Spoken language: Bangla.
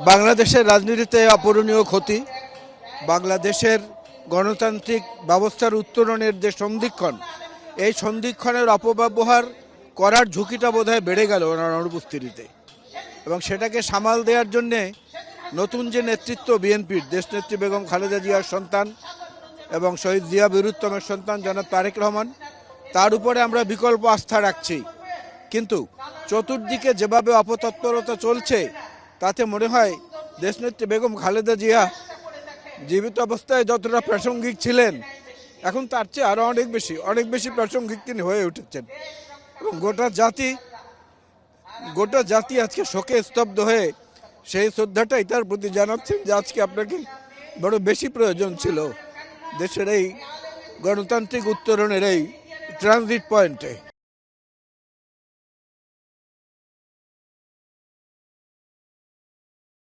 বাংলাদেশের রাজনীতিতে অপূরণীয় ক্ষতি, বাংলাদেশের গণতান্ত্রিক ব্যবস্থার উত্তরণের যে সন্ধিক্ষণ, এই সন্ধিক্ষণের অপব্যবহার করার ঝুঁকিটা বোধহয় বেড়ে গেল ওনার অনুপস্থিতিতে। এবং সেটাকে সামাল দেওয়ার জন্যে নতুন যে নেতৃত্ব বিএনপির, দেশনেত্রী বেগম খালেদা জিয়ার সন্তান এবং শহীদ জিয়া বীরুত্তমের সন্তান জনাব তারেক রহমান, তার উপরে আমরা বিকল্প আস্থা রাখছি। কিন্তু চতুর্দিকে যেভাবে অপতৎপরতা চলছে, তাতে মনে হয় দেশনেত্রী বেগম খালেদা জিয়া জীবিত অবস্থায় যতটা প্রাসঙ্গিক ছিলেন, এখন তার চেয়ে আরও অনেক বেশি প্রাসঙ্গিক তিনি হয়ে উঠেছেন। এবং গোটা জাতি আজকে শোকে স্তব্ধ হয়ে সেই শ্রদ্ধাটাই তার প্রতি জানাচ্ছেন যে আজকে আপনাকে বড় বেশি প্রয়োজন ছিল দেশের এই গণতান্ত্রিক উত্তরণের এই ট্রানজিট পয়েন্টে।